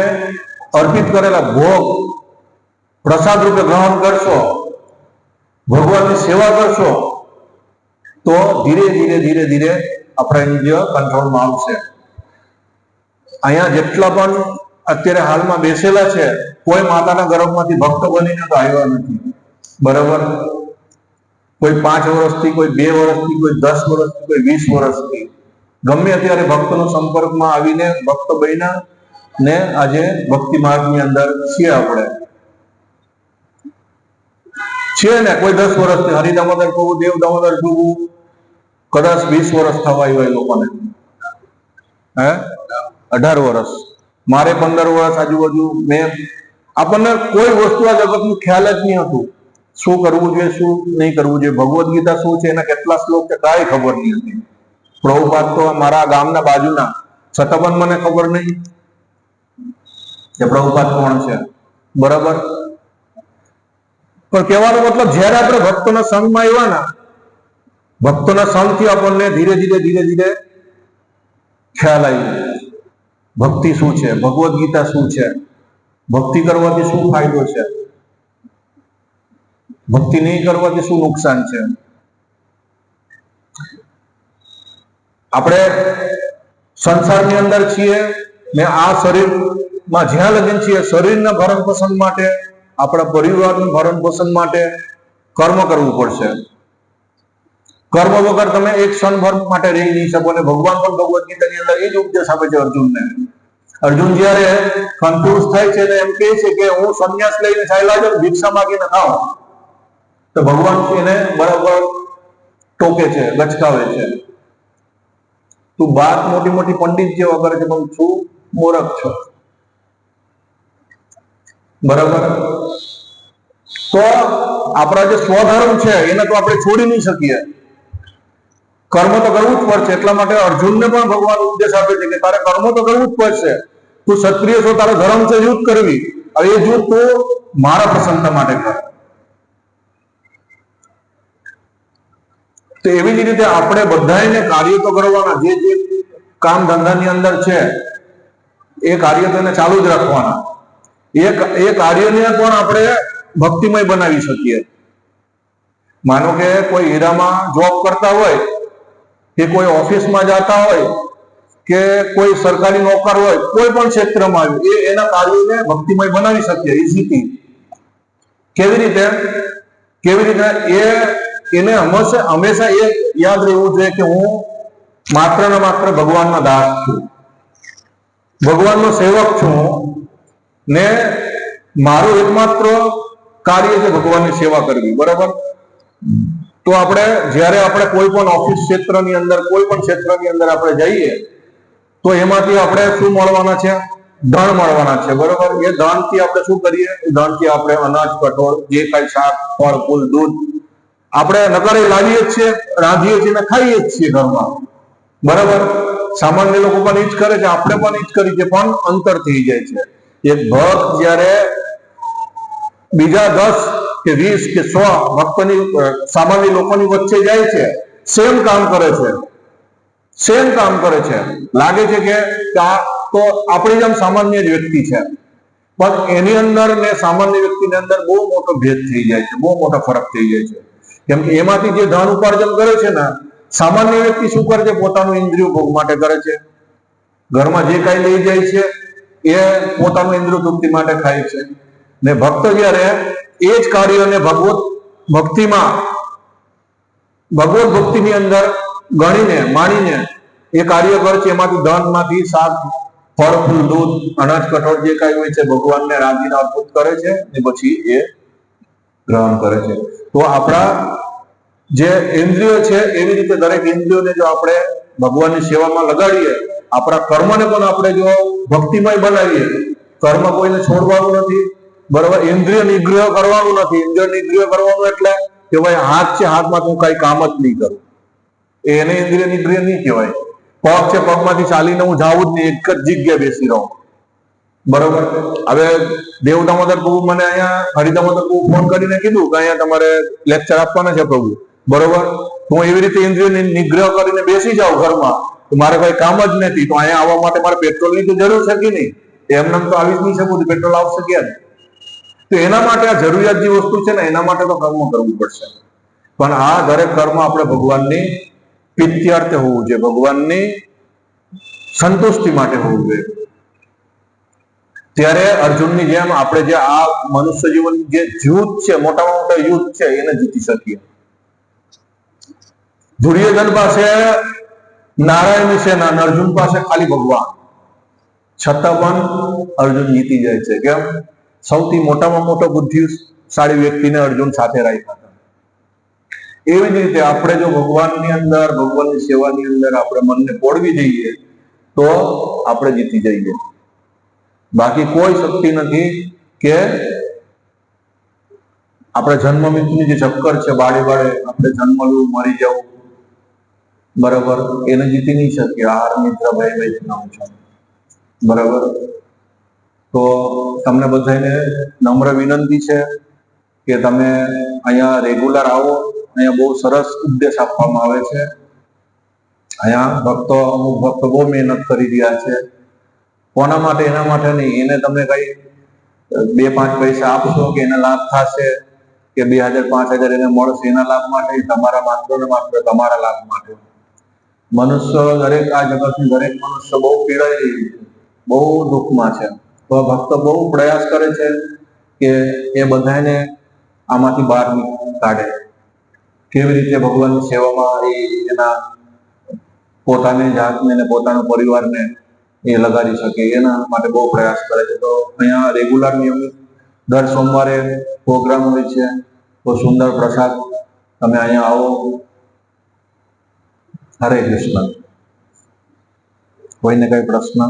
[SPEAKER 1] અર્પિત કરેલા ભોગ પ્રસાદ રૂપે ગ્રહણ કરશો, ભગવાનની સેવા કરશો તો ધીરે ધીરે ધીરે ધીરે આપણા ઇન્દ્રિયો કંટ્રોલમાં આવશે. અહીંયા જેટલા પણ અત્યારે હાલમાં બેસેલા છે કોઈ માતાના ગર્ભમાંથી ભક્ત બનીને તો આવ્યા નથી, બરાબર? કોઈ 5 વર્ષથી, કોઈ 2 વર્ષથી, કોઈ 10 વર્ષથી, કોઈ 20 વર્ષથી ગમે અત્યારે ભક્તનો સંપર્કમાં આવીને ભક્ત બન્યા ને આજે ભક્તિ માર્ગની અંદર છીએ. આપણે છીએ ને કોઈ 10 વર્ષથી હરિ દામોદર પ્રભુ, દેવ દામોદર પ્રભુ કદાચ 20 વર્ષ થવા આવ્યા એ લોકોને, હે 18 વર્ષ, મારે 15 વર્ષ આજુબાજુ. આપણને કોઈ વસ્તુ આ જગતનું ખ્યાલ જ નહીં હતું, શું કરવું જોઈએ, શું નહીં કરવું જોઈએ, ભગવદ ગીતા શું છે, એના કેટલા શ્લોક છે, કાંઈ ખબર નહીં હતી. પ્રભુપાદ તો મારા ગામના બાજુના, છતાં પણ મને ખબર નહીં કે પ્રભુપાદ કોણ છે, બરાબર. પણ કહેવાનો મતલબ જયારે આપણે ભક્તોના સંઘમાં આવ્યા ને, ભક્તોના સંઘથી આપણને ધીરે ધીરે ખ્યાલ આવ્યો ભક્તિ શું છે, ભગવદ્ ગીતા શું છે, ભક્તિ કરવાથી શું ફાયદો છે, ભક્તિ નહીં કરવાથી શું નુકસાન છે. આપણે સંસારની અંદર છીએ ને આ શરીરમાં જ્યાં લગન છીએ, શરીરના ભરણ પોષણ માટે, આપણા પરિવારનું ભરણ પોષણ માટે કર્મ કરવું પડશે. કર્મ વગર તમે એક ક્ષણભર માટે રહી નહીં શકો. અને ભગવાન પણ ભગવદ્ ગીતાની અંદર એ જ ઉપદેશ આપે છે અર્જુનને. અર્જુન જયારે કન્ફ્યુઝ થાય છે ને એમ કહે છે કે હું સંન્યાસ લઈને ચાલ્યા જાઉં, ભિક્ષા માગીને ખાઉં, તો ભગવાન એને બરાબર ટોકે છે, ગચકાવે છે. તું વાત મોટી મોટી પંડિત જેવા કરે છે, પણ છું મૂર્ખ છો, બરાબર. તો આપણા જે સ્વધર્મ છે એને તો આપણે છોડી નહીં શકીએ, કર્મ તો કરવું જ પડશે. એટલા માટે અર્જુનને પણ ભગવાન ઉપદેશ આપે છે કે તારે કર્મ તો કરવું જ પડશે. તું ક્ષત્રિય છો, તારો ધર્મ છે યુદ્ધ કરવી, હવે એ યુદ્ધ તું મારા પ્રસન્નતા માટે કર. તો એવી જ રીતે આપણે બધાને કાર્ય તો કરવાના, જે જે કામ ધંધાની અંદર છે એ કાર્ય તો એને ચાલુ જ રાખવાના. એ કાર્યને પણ આપણે ભક્તિમય બનાવી શકીએ. માનો કે કોઈ હીરામાં જોબ કરતા હોય, કે કોઈ ઓફિસમાં જતા હોય, કે કોઈ સરકારી નોકર હોય, કોઈ પણ ક્ષેત્રમાં એના કાર્યોને ભક્તિમય બનાવી શકીએ ઇઝીથી. કેવી રીતે એને હંમેશા એ યાદ રહેવું જોઈએ કે હું માત્ર ને માત્ર ભગવાનના દાસ છું, ભગવાનનો સેવક છું, ને મારું એકમાત્ર કાર્ય છે ભગવાનની સેવા કરવી, બરાબર. તો જ્યારે આપણે કોઈ પણ ઓફિસ ક્ષેત્રની અંદર, કોઈ પણ ક્ષેત્રની અંદર આપણે જઈએ તો એમાંથી આપણે શું મળવાના છે? ધન મળવાના છે, બરાબર. એ ધનથી આપણે શું કરીએ? એ ધનથી આપણે અનાજ, કઠોળ, જે કઈ શાક, ફળ, ફૂલ, દૂધ આપણે નકારે લાવીએ જ છીએ, રાંધીએ છીએ ને ખાઈએ જ છીએ ઘરમાં, બરાબર. સામાન્ય લોકો પણ એ જ કરે છે, આપણે પણ એ જ કરીએ છીએ, પણ અંતર થઈ જાય છે. એક ભક્ત જ્યારે બીજા 10 કે 20 કે 100 ભક્તોની, સામાન્ય લોકોની વચ્ચે જાય છે, સેમ કામ કરે છે, લાગે છે કે આ તો આપણી જેમ સામાન્ય જ વ્યક્તિ છે, પણ એની અંદર ને સામાન્ય વ્યક્તિની અંદર બહુ મોટો ભેદ થઈ જાય છે, બહુ મોટો ફરક થઈ જાય છે. કેમ કે એમાંથી જે ધન ઉપાર્જન કરે છે ને, સામાન્ય વ્યક્તિ શું કરે છે? પોતાનું ઇન્દ્રિયો ભોગ માટે કરે છે. ઘરમાં જે કાંઈ લઈ જાય છે એ પોતાનું ઇન્દ્રિય તૃપ્તિ માટે ખાય છે. ને ભક્ત જ્યારે એ જ કાર્યને ભગવત ભક્તિની અંદર ગણીને માણીને એ કાર્ય કરે છે, એમાંથી ધનમાંથી શાક, ફળ, ફૂલ, દૂધ, અનાજ, કઠોળ જે કાંઈ હોય છે ભગવાનને રાંધીને અર્પિત કરે છે, ને પછી એ ગ્રહણ કરે છે. તો આપણા જે ઇન્દ્રિયો છે, એવી રીતે દરેક ઇન્દ્રિયોને જો આપણે ભગવાનની સેવામાં લગાડીએ, આપણા કર્મને પણ આપણે જો ભક્તિમય બનાવીએ, કર્મ કોઈને છોડવાનું નથી, બરાબર. ઇન્દ્રિય નિગ્રહ કરવાનું નથી. ઇન્દ્રિય નિગ્રહ કરવાનું એટલે કે ભાઈ હાથ છે, હાથમાં હું કઈ કામ જ નહીં કરું, એને ઇન્દ્રિય નિગ્રહ નહીં કહેવાય. પગ છે, પગમાંથી ચાલીને હું જાઉં જ નહીં, એક જ જગ્યાએ બેસી રહું, બરોબર. હવે દેવ દામોદર પ્રભુ મને અહીંયા હરિદામોદર પ્રભુ ફોન કરીને કીધું કે અહીંયા તમારે લેક્ચર આપવાના છે પ્રભુ, બરોબર. હું એવી રીતે ઇન્દ્રિય નિગ્રહ કરીને બેસી જાઉં ઘરમાં, તો મારે કઈ કામ જ નથી, તો અહીંયા આવવા માટે મારે પેટ્રોલની તો જરૂર છે કે નહીં? એમને તો આવી જ નહીં શકું, પેટ્રોલ આવશે ક્યારે? તો એના માટે આ જરૂરિયાત જે વસ્તુ છે ને, એના માટે તો કર્મ કરવું પડશે. પણ આ દરેક કર્મ આપણે ભગવાનની પ્રીત્યર્થે હોવું જોઈએ, ભગવાનની સંતુષ્ટિ માટે હોવું જોઈએ. ત્યારે અર્જુનની જેમ આપણે જે આ મનુષ્ય જીવન જે યુદ્ધ છે, મોટામાં મોટા યુદ્ધ છે, એને જીતી શકીએ. દુર્યોધન પાસે નારાયણની સેના, અર્જુન પાસે ખાલી ભગવાન, છતાં પણ અર્જુન જીતી જાય છે. કેમ? સૌથી મોટામાં મોટો બુદ્ધિશાળી વ્યક્તિને અર્જુન સાથે રાખ્યા હતા. એવી જ રીતે આપણે જો ભગવાનની અંદર, ભગવાનની સેવાની અંદર આપણે મનને પોડવી દઈએ તો આપણે જીતી જઈએ. બાકી કોઈ શક્તિ નથી કે આપણે જન્મ મૃત્યુની જે ચક્કર છે, બાળે બાળે આપણે જન્મ લેવું, મરી જવું, બરાબર, એને જીતી નહીં શકીએ. આહાર નિદ્રા ભય વૈષ્ણવ છે. બરાબર, તો તમને બધાને નમ્ર વિનંતી છે કે તમે અહીંયા રેગ્યુલર આવો. અહીંયા બહુ સરસ ઉપદેશ આપવામાં આવે છે. અહીંયા ભક્તો, અમુક ભક્તો બહુ મહેનત કરી રહ્યા છે. કોના માટે? એના માટે નહીં. એને તમે કઈ 2-5 પૈસા આપશો કે એને લાભ થશે કે 2000-5000 એને મળશે, એના લાભ માટે, તમારા માત્ર ને માત્ર તમારા લાભ માટે. મનુષ્ય, દરેક આ જગતની દરેક મનુષ્ય બહુ પીડાઈ રહ્યું છે, બહુ દુઃખમાં છે. તો આ ભક્ત બહુ પ્રયાસ કરે છે કે એ બધાને આમાંથી બહાર કાઢે. કેવી રીતે ભગવાનની સેવામાં એના પોતાની જાતને ને પોતાના પરિવારને એ લગાડી શકે, એના માટે બહુ પ્રયાસ કરે છે. તો અહીંયા રેગ્યુલર નિયમિત દર સોમવારે પ્રોગ્રામ હોય છે. તો સુંદર પ્રસાદ, તમે અહીંયા આવો. હરે કૃષ્ણ. કોઈને કઈ પ્રશ્ન?